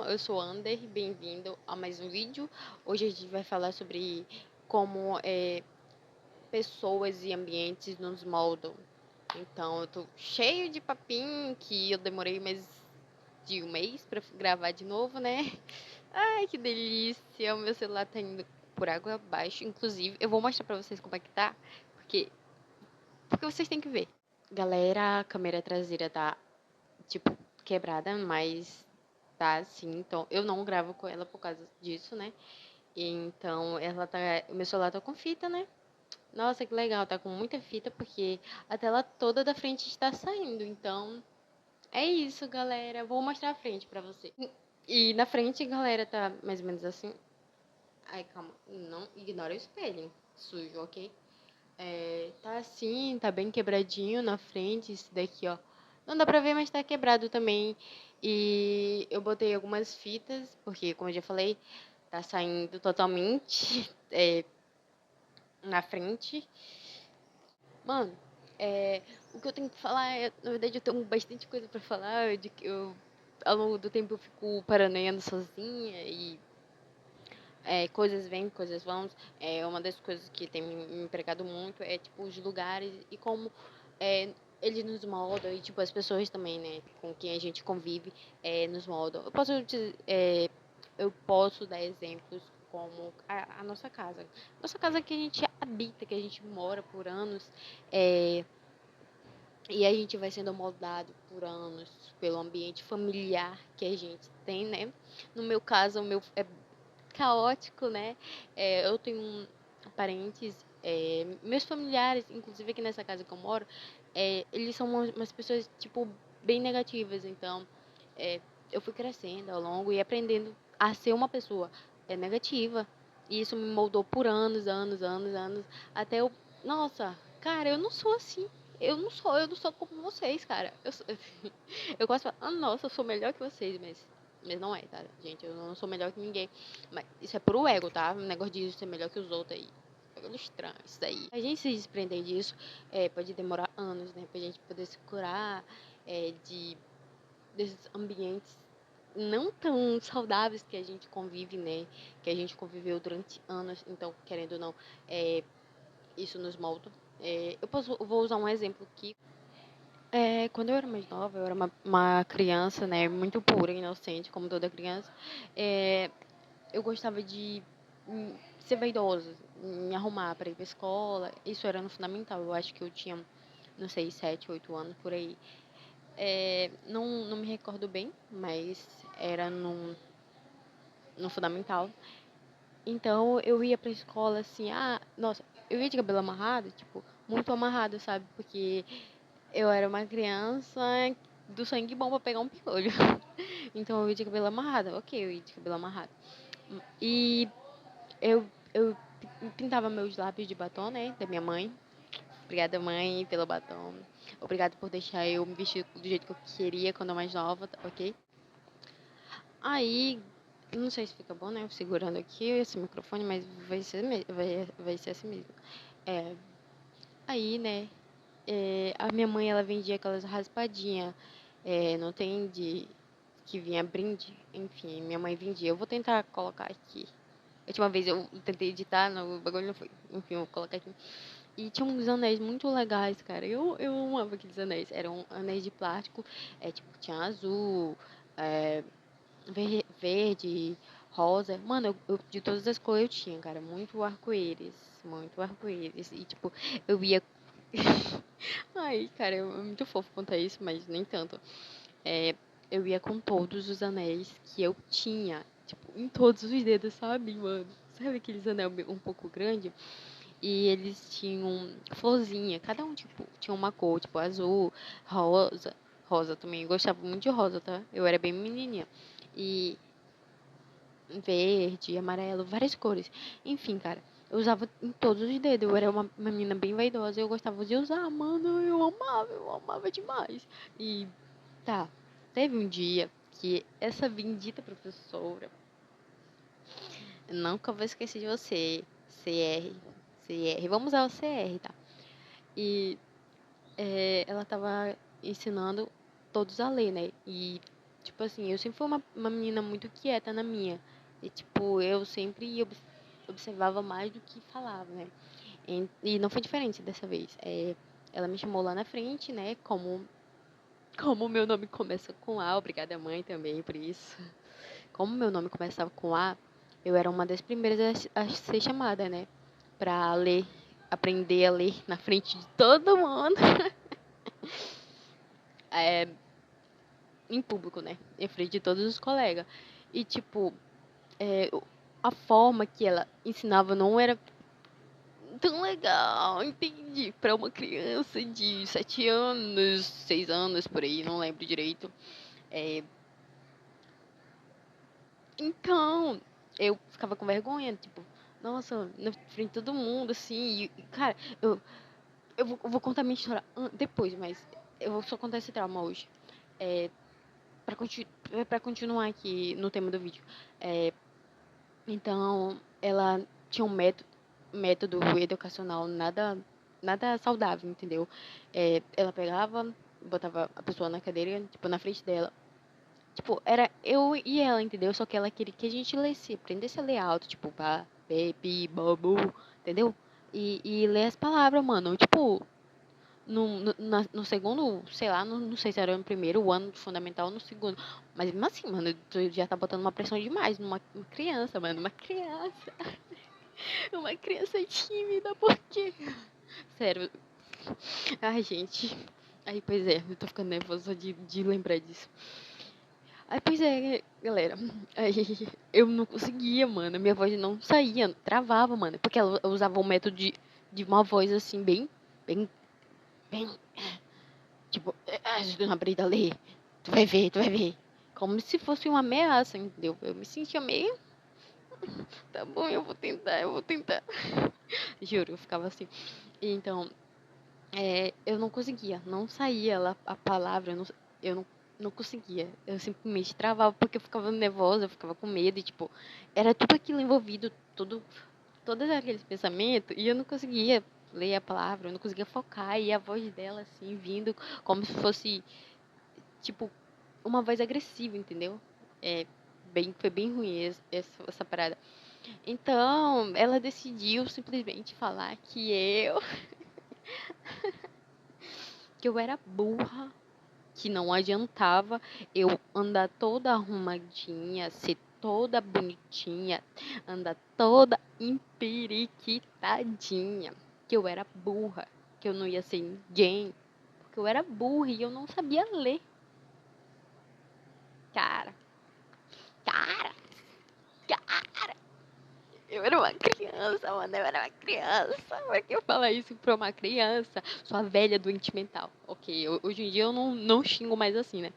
Eu sou Ander, bem-vindo a mais um vídeo. Hoje a gente vai falar sobre como pessoas e ambientes nos moldam. Então, eu tô cheio de papinho que eu demorei mais de um mês pra gravar de novo, né? Ai, que delícia! O meu celular tá indo por água abaixo. Inclusive, eu vou mostrar pra vocês como é que tá, porque, porque vocês têm que ver. Galera, a câmera traseira tá, tipo, quebrada, mas tá assim. Então, eu não gravo com ela por causa disso, né? Então, ela tá. O meu celular tá com fita, né? Nossa, que legal, tá com muita fita, porque a tela toda da frente está saindo. Então, é isso, galera. Vou mostrar a frente pra você. E na frente, galera, tá mais ou menos assim. Ai, calma. Não ignora o espelho sujo, ok? Tá assim, tá bem quebradinho na frente, esse daqui, ó. Não dá pra ver, mas tá quebrado também. E eu botei algumas fitas, porque, como eu já falei, tá saindo totalmente na frente. Mano, o que eu tenho que falar é, na verdade, eu tenho bastante coisa pra falar, de que ao longo do tempo eu fico paranoiando sozinha e coisas vêm, coisas vão. Uma das coisas que tem me empregado muito é, tipo, os lugares e como é, eles nos moldam e, tipo, as pessoas também, né, com quem a gente convive, nos moldam. Eu posso dar exemplos como a nossa casa. Nossa casa que a gente habita, que a gente mora por anos, é, e a gente vai sendo moldado por anos pelo ambiente familiar que a gente tem, né? No meu caso, o meu é caótico, né? Eu tenho parentes, meus familiares, inclusive aqui nessa casa que eu moro, eles são umas pessoas, tipo, bem negativas. Então, é, eu fui crescendo ao longo e aprendendo a ser uma pessoa negativa. E isso me moldou por anos, anos, anos, anos, até eu. Nossa, cara, eu não sou assim. Eu não sou como vocês, cara. Eu gosto de falar, nossa, eu sou melhor que vocês, mas não é, tá, gente? Eu não sou melhor que ninguém. Mas isso é pro ego, tá? O negócio de ser melhor que os outros aí. É estranho isso daí. A gente se desprender disso pode demorar anos, né? Pra gente poder se curar desses ambientes não tão saudáveis que a gente convive, né? Que a gente conviveu durante anos. Então, querendo ou não, isso nos molda. Eu vou usar um exemplo aqui. Quando eu era mais nova, eu era uma criança, né, muito pura, inocente, como toda criança. É, eu gostava de ser vaidosa, me arrumar para ir pra escola. Isso era no fundamental. Eu acho que eu tinha, não sei, 7, 8 anos por aí. Não me recordo bem, mas era no fundamental. Então eu ia pra escola assim, nossa, eu ia de cabelo amarrado, tipo, muito amarrado, sabe? Porque eu era uma criança do sangue bom pra pegar um piolho. Então eu ia de cabelo amarrado, ok, eu ia de cabelo amarrado. E eu pintava meus lábios de batom, né, da minha mãe. Obrigada, mãe, pelo batom. Obrigada por deixar eu me vestir do jeito que eu queria quando eu mais nova, ok? Aí, não sei se fica bom, né, eu segurando aqui esse microfone, mas vai ser assim mesmo. É, aí, né, a minha mãe, ela vendia aquelas raspadinhas, não tem de que vinha brinde, enfim, minha mãe vendia. Eu vou tentar colocar aqui. A última vez eu tentei editar, o bagulho não foi. Enfim, eu vou colocar aqui. E tinha uns anéis muito legais, cara. Eu amava aqueles anéis. Eram anéis de plástico, tipo, tinha azul, é, verde, rosa. Mano, de todas as cores eu tinha, cara. Muito arco-íris. Muito arco-íris. E, tipo, eu ia. Ai, cara, é muito fofo contar isso, mas nem tanto. É, eu ia com todos os anéis que eu tinha, tipo, em todos os dedos, sabe, mano? Sabe aqueles anéis um pouco grande? E eles tinham florzinha, cada um, tipo, tinha uma cor, tipo, azul, rosa. Rosa também, eu gostava muito de rosa, tá? Eu era bem menininha. E verde, amarelo, várias cores. Enfim, cara, eu usava em todos os dedos. Eu era uma menina bem vaidosa, eu gostava de usar, mano, eu amava demais. E tá, teve um dia que essa bendita professora, eu nunca vou esquecer de você, CR, CR, vamos usar o CR, tá? E ela tava ensinando todos a ler, né? E tipo assim, eu sempre fui uma menina muito quieta na minha. E, tipo, eu sempre observava mais do que falava, né? E não foi diferente dessa vez. Ela me chamou lá na frente, né? Como o meu nome começa com A, obrigada mãe também por isso. Como meu nome começava com A, eu era uma das primeiras a ser chamada, né? Pra ler, aprender a ler na frente de todo mundo. É, em público, né? Em frente de todos os colegas. E, tipo, a forma que ela ensinava não era tão legal, entendi. Pra uma criança de 7 anos, 6 anos, por aí, não lembro direito. É, então, eu ficava com vergonha, tipo, nossa, na frente de todo mundo, assim. Cara, eu vou contar minha história depois, mas eu vou só contar esse trauma hoje. É, pra continuar aqui no tema do vídeo. É, então, ela tinha um método educacional nada saudável, entendeu? Ela pegava, botava a pessoa na cadeira, tipo, na frente dela. Tipo, era eu e ela, entendeu? Só que ela queria que a gente lesse, aprendesse a ler alto, tipo, pá, pe, pi, babu, entendeu? E ler as palavras, mano. Tipo, no segundo, sei lá, não sei se era no primeiro, o ano fundamental, no segundo. Mas mesmo assim, mano, tu já tá botando uma pressão demais numa criança, mano. Uma criança. Uma criança tímida, por quê? Sério. Ai, gente. Aí, pois é, eu tô ficando nervosa só de lembrar disso. Aí, pois é, galera. Aí, eu não conseguia, mano. Minha voz não saía, travava, mano. Porque ela usava um método de uma voz assim, bem, bem. Tipo, se tu não aprender a ler, tu vai ver. Como se fosse uma ameaça, entendeu? Eu me sentia meio. Tá bom, eu vou tentar, eu vou tentar. Juro, eu ficava assim. Então, eu não conseguia, não saía lá a palavra, eu não conseguia. Eu simplesmente travava porque eu ficava nervosa, eu ficava com medo e, tipo, era tudo aquilo envolvido, todos aqueles pensamentos, e eu não conseguia ler a palavra, eu não conseguia focar, e a voz dela, assim, vindo como se fosse, tipo, uma voz agressiva, entendeu? Foi bem ruim essa parada. Então, ela decidiu simplesmente falar que eu era burra, que não adiantava eu andar toda arrumadinha, ser toda bonitinha, andar toda empiriquitadinha, que eu era burra, que eu não ia ser ninguém, porque eu era burra e eu não sabia ler. Cara, cara, cara. Eu era uma criança, mano, eu era uma criança. Por que eu falo isso pra uma criança? Sua velha doente mental. Ok, hoje em dia eu não xingo mais assim, né?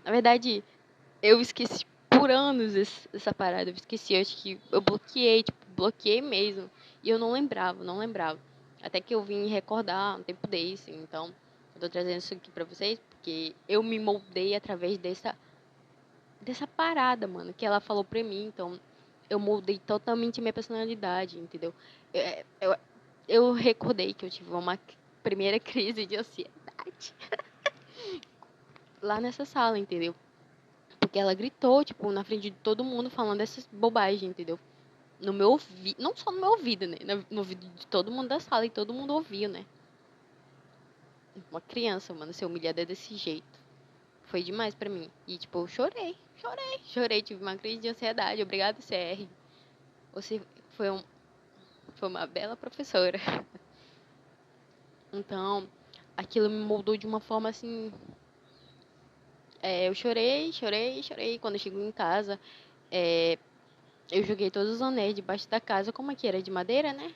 Na verdade, eu esqueci por anos essa parada. Eu esqueci, acho que eu bloqueei, tipo, bloqueei mesmo. E eu não lembrava. Até que eu vim recordar um tempo desse. Então, eu tô trazendo isso aqui pra vocês, porque eu me moldei através dessa parada, mano, que ela falou pra mim. Então, eu moldei totalmente minha personalidade, entendeu? Eu, eu recordei que eu tive uma primeira crise de ansiedade lá nessa sala, entendeu? Porque ela gritou, tipo, na frente de todo mundo falando essas bobagens, entendeu? No meu ouvido, não só no meu ouvido, né? No ouvido de todo mundo da sala e todo mundo ouvia, né? Uma criança, mano, ser humilhada desse jeito. Foi demais pra mim. E, tipo, eu chorei. Tive uma crise de ansiedade. Obrigada, CR. Você foi, foi uma bela professora. Então, aquilo me moldou de uma forma assim. Eu chorei. Quando eu cheguei em casa, é, eu joguei todos os anéis debaixo da casa, como aqui era de madeira, né?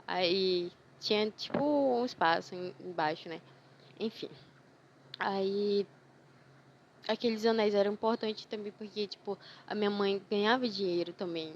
Aí tinha tipo um espaço embaixo, né? Enfim. Aí aqueles anéis eram importantes também porque, tipo, a minha mãe ganhava dinheiro também.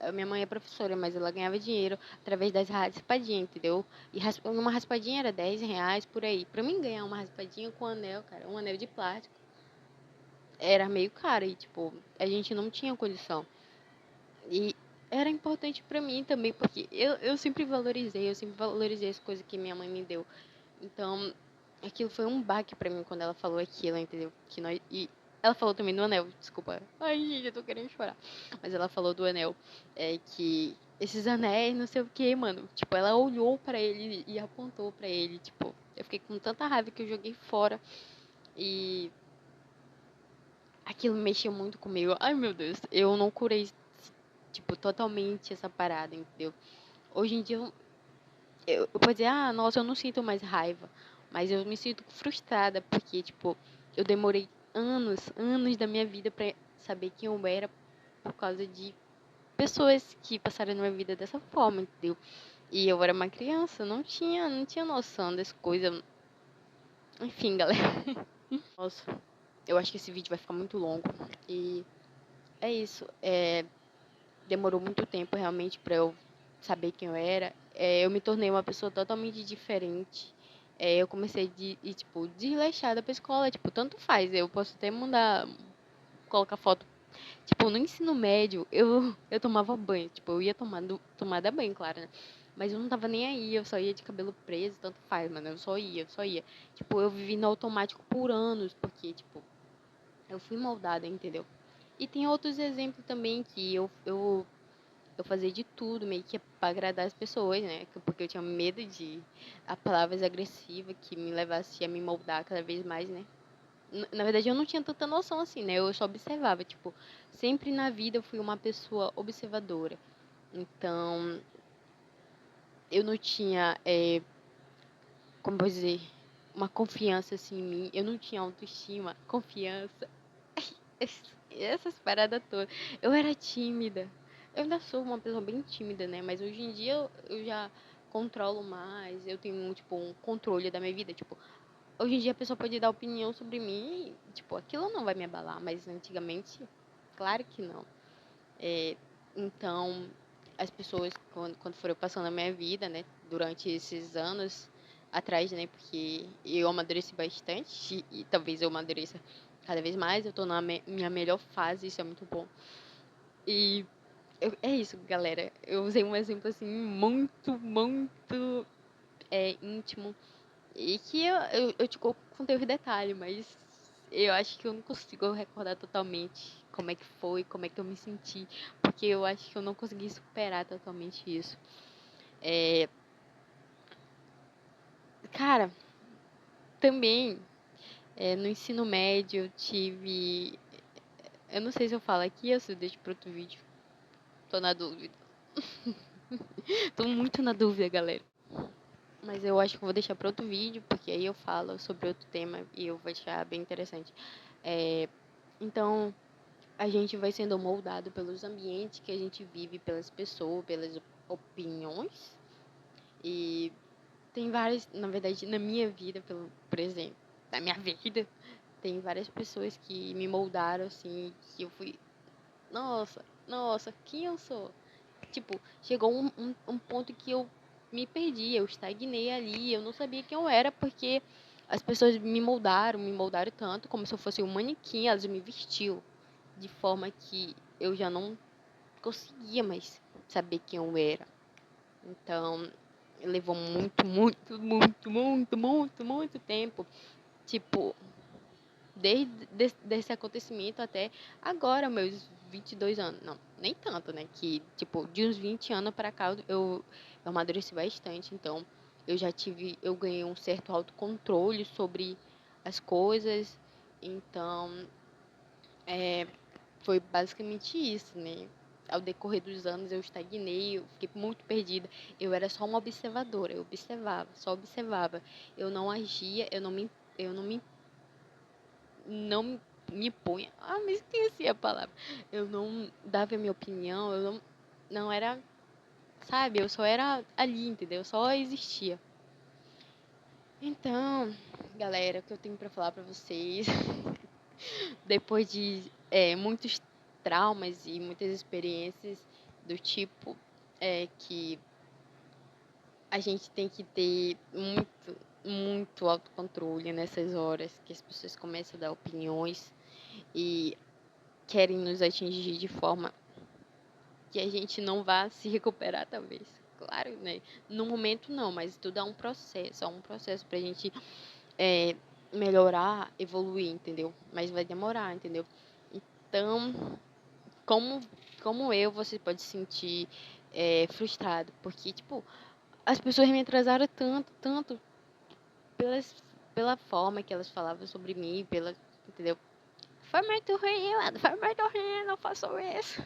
A minha mãe é professora, mas ela ganhava dinheiro através das raspadinhas, entendeu? E uma raspadinha era R$ 10 por aí. Pra mim ganhar uma raspadinha com anel, cara, um anel de plástico, era meio caro e, tipo, a gente não tinha condição. E era importante pra mim também, porque eu sempre valorizei as coisas que minha mãe me deu. Então, aquilo foi um baque pra mim quando ela falou aquilo, entendeu? Ela falou também do anel, desculpa. Ai, gente, eu tô querendo chorar. Mas ela falou do anel, que esses anéis, não sei o que, mano. Tipo, ela olhou pra ele e apontou pra ele. Tipo, eu fiquei com tanta raiva que eu joguei fora. E aquilo mexeu muito comigo. Ai, meu Deus, eu não curei, tipo, totalmente essa parada, entendeu? Hoje em dia, eu vou dizer, ah, nossa, eu não sinto mais raiva. Mas eu me sinto frustrada, porque, tipo, eu demorei anos da minha vida pra saber quem eu era por causa de pessoas que passaram na minha vida dessa forma, entendeu? E eu era uma criança, não tinha noção das coisas. Enfim, galera. Nossa, eu acho que esse vídeo vai ficar muito longo. E é isso. Demorou muito tempo realmente pra eu saber quem eu era. Eu me tornei uma pessoa totalmente diferente. Eu comecei tipo, desleixada pra escola. Tipo, tanto faz. Eu posso até mandar, colocar foto. Tipo, no ensino médio, eu tomava banho. Tipo, eu ia tomar banho, claro, né? Mas eu não tava nem aí. Eu só ia de cabelo preso, tanto faz, mano. Eu só ia. Tipo, eu vivi no automático por anos. Porque, tipo, eu fui moldada, entendeu? E tem outros exemplos também que eu fazia de tudo, meio que pra agradar as pessoas, né? Porque eu tinha medo de a palavras agressivas que me levasse a me moldar cada vez mais, né? Na verdade, eu não tinha tanta noção assim, né? Eu só observava, tipo, sempre na vida eu fui uma pessoa observadora. Então, eu não tinha, como vou dizer, uma confiança assim em mim. Eu não tinha autoestima, confiança. Essas paradas todas. Eu era tímida. Eu ainda sou uma pessoa bem tímida, né? Mas hoje em dia eu já controlo mais. Eu tenho, tipo, um controle da minha vida. Tipo, hoje em dia a pessoa pode dar opinião sobre mim e, tipo, aquilo não vai me abalar. Mas antigamente, claro que não. Então, as pessoas, quando foram passando a minha vida, né? Durante esses anos atrás, né? Porque eu amadureci bastante e talvez eu amadureça cada vez mais. Eu tô na minha melhor fase, isso é muito bom. E é isso, galera. Eu usei um exemplo assim muito íntimo e que eu te contei os detalhes, mas eu acho que eu não consigo recordar totalmente como é que foi, como é que eu me senti, porque eu acho que eu não consegui superar totalmente isso. Cara, também no ensino médio eu tive. Eu não sei se eu falo aqui ou se eu deixo para outro vídeo. Tô na dúvida. Tô muito na dúvida, galera. Mas eu acho que eu vou deixar para outro vídeo, porque aí eu falo sobre outro tema e eu vou achar bem interessante. É, então, a gente vai sendo moldado pelos ambientes que a gente vive, pelas pessoas, pelas opiniões. E tem várias, na verdade, na minha vida, por exemplo, na minha vida, tem várias pessoas que me moldaram, assim, que eu fui, nossa, quem eu sou? Tipo, chegou um ponto que eu me perdi, eu estagnei ali, eu não sabia quem eu era, porque as pessoas me moldaram tanto, como se eu fosse um manequim, elas me vestiu de forma que eu já não conseguia mais saber quem eu era. Então, levou muito tempo. Tipo, desde desse acontecimento até agora, meus 22 anos. Não, nem tanto, né? Que, tipo, de uns 20 anos pra cá, eu amadureci bastante. Então, eu ganhei um certo autocontrole sobre as coisas. Então, foi basicamente isso, né? Ao decorrer dos anos eu estagnei, eu fiquei muito perdida. Eu era só uma observadora, eu observava, só observava. Eu não agia, eu não me punha. Ah, me esqueci a palavra. Eu não dava a minha opinião, eu não era, sabe? Eu só era ali, entendeu? Eu só existia. Então, galera, o que eu tenho pra falar pra vocês, depois de muitos traumas e muitas experiências do tipo que a gente tem que ter muito autocontrole nessas horas que as pessoas começam a dar opiniões e querem nos atingir de forma que a gente não vá se recuperar, talvez. Claro, né? No momento não, mas tudo é um processo pra gente melhorar, evoluir, entendeu? Mas vai demorar, entendeu? Então, como, como eu, você pode se sentir frustrado, porque, tipo, as pessoas me atrasaram tanto, tanto, pelas, pela forma que elas falavam sobre mim, entendeu? Foi muito ruim, mano, foi muito ruim, não faço isso.